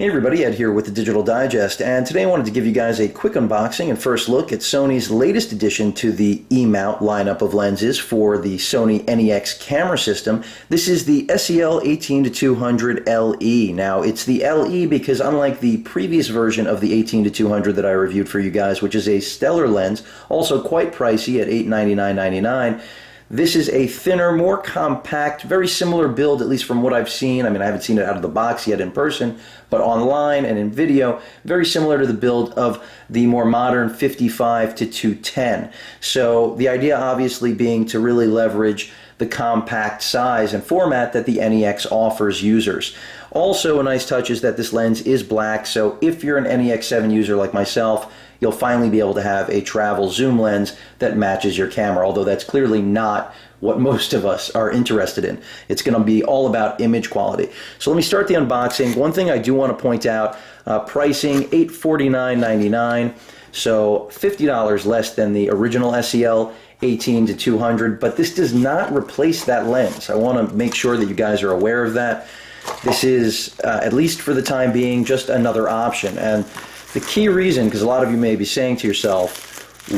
Hey everybody, Ed here with the Digital Digest, and today I wanted to give you guys a quick unboxing and first look at Sony's latest addition to the E-mount lineup of lenses for the Sony NEX camera system. This is the SEL18-200 LE. Now, it's the LE because unlike the previous version of the 18-200 that I reviewed for you guys, which is a stellar lens, also quite pricey at $899.99, this is a thinner, more compact, very similar build, at least from what I've seen. I mean, I haven't seen it out of the box yet in person, but online and in video, very similar to the build of the more modern 55-210. So the idea obviously being to really leverage the compact size and format that the NEX offers users. Also, a nice touch is that this lens is black, so if you're an NEX7 user like myself, you'll finally be able to have a travel zoom lens that matches your camera, although that's clearly not what most of us are interested in. It's going to be all about image quality. So let me start the unboxing. One thing I do want to point out, pricing $849.99, so $50 less than the original SEL 18-200, but this does not replace that lens. I want to make sure that you guys are aware of that. This is, at least for the time being, just another option. And the key reason, because a lot of you may be saying to yourself,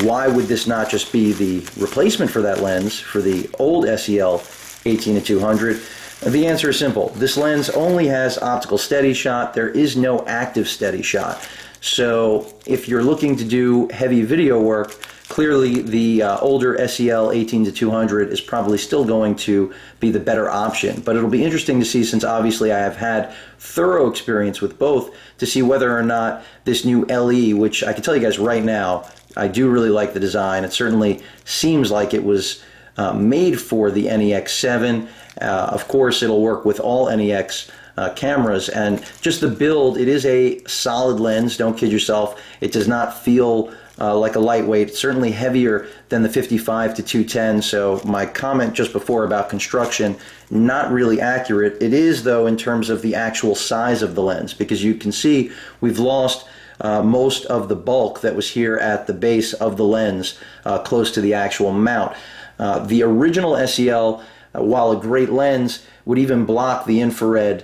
why would this not just be the replacement for that lens, for the old SEL 18-200? The answer is simple. This lens only has optical steady shot. There is no active steady shot. So if you're looking to do heavy video work, clearly the older SEL 18-200 is probably still going to be the better option. But it'll be interesting to see, since obviously I have had thorough experience with both, to see whether or not this new LE, which I can tell you guys right now, I do really like the design. It certainly seems like it was made for the NEX7. Of course, it'll work with all NEX cameras, and just the build, it is a solid lens, don't kid yourself. It does not feel like a lightweight. It's certainly heavier than the 55-210, so my comment just before about construction, not really accurate. It is, though, in terms of the actual size of the lens, because you can see we've lost most of the bulk that was here at the base of the lens, close to the actual mount. The original SEL, while a great lens, would even block the infrared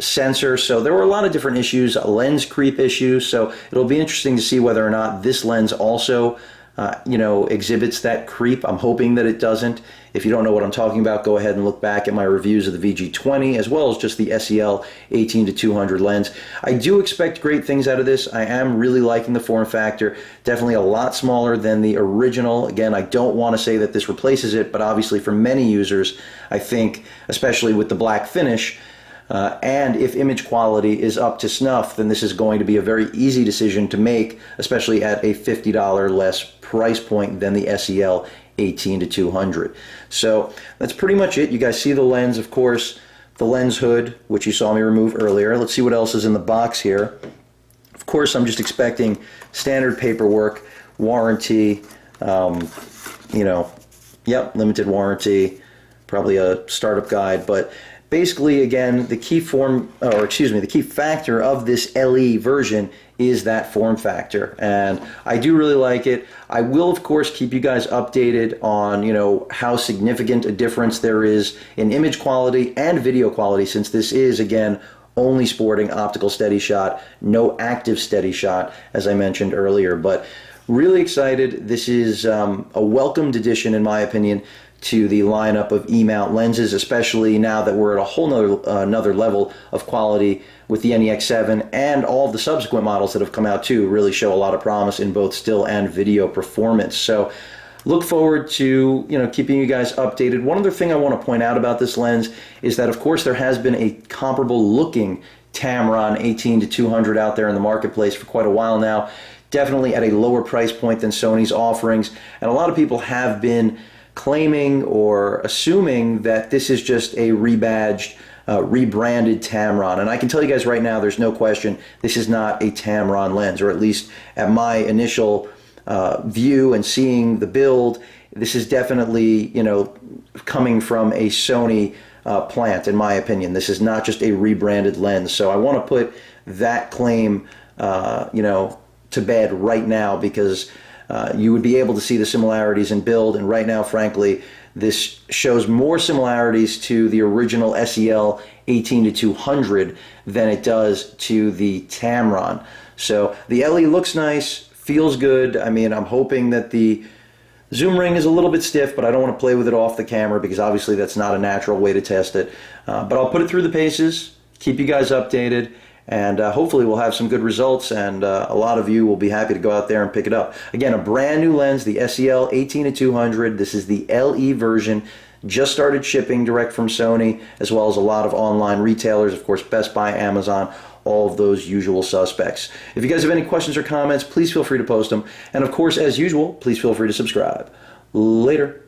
sensor, so there were a lot of different issues, a lens creep issue, so it'll be interesting to see whether or not this lens also exhibits that creep. I'm hoping that it doesn't. If you don't know what I'm talking about, go ahead and look back at my reviews of the VG20 as well as just the SEL 18-200 lens. I do expect great things out of this. I am really liking the form factor. Definitely a lot smaller than the original. Again, I don't want to say that this replaces it, but obviously for many users, I think, especially with the black finish, and if image quality is up to snuff, then this is going to be a very easy decision to make, especially at a $50 less price point than the SEL 18-200. So that's pretty much it. You guys see the lens, of course, the lens hood, which you saw me remove earlier. Let's see what else is in the box here. Of course, I'm just expecting standard paperwork, warranty, limited warranty, probably a startup guide, but basically, again, the key the key factor of this LE version is that form factor, and I do really like it. I will, of course, keep you guys updated on, how significant a difference there is in image quality and video quality, since this is, again, only sporting optical steady shot, no active steady shot, as I mentioned earlier. But really excited. This is a welcomed addition, in my opinion, to the lineup of E-mount lenses, especially now that we're at a whole another level of quality with the NEX7, and all of the subsequent models that have come out too really show a lot of promise in both still and video performance. So look forward to keeping you guys updated. One other thing I want to point out about this lens is that, of course, there has been a comparable looking Tamron 18-200 out there in the marketplace for quite a while now, definitely at a lower price point than Sony's offerings, and a lot of people have been claiming or assuming that this is just a rebadged, rebranded Tamron. And I can tell you guys right now, there's no question this is not a Tamron lens, or at least at my initial view and seeing the build, this is definitely, coming from a Sony plant, in my opinion. This is not just a rebranded lens. So I want to put that claim, to bed right now, because you would be able to see the similarities in build, and right now, frankly, this shows more similarities to the original SEL SEL18-200 than it does to the Tamron. So the LE looks nice, feels good. I mean, I'm hoping that the zoom ring is a little bit stiff, but I don't want to play with it off the camera because obviously that's not a natural way to test it. But I'll put it through the paces, keep you guys updated, and hopefully we'll have some good results, and a lot of you will be happy to go out there and pick it up. Again, a brand new lens, the SEL18-200. This is the LE version. Just started shipping direct from Sony, as well as a lot of online retailers, of course, Best Buy, Amazon, all of those usual suspects. If you guys have any questions or comments, please feel free to post them. And of course, as usual, please feel free to subscribe. Later.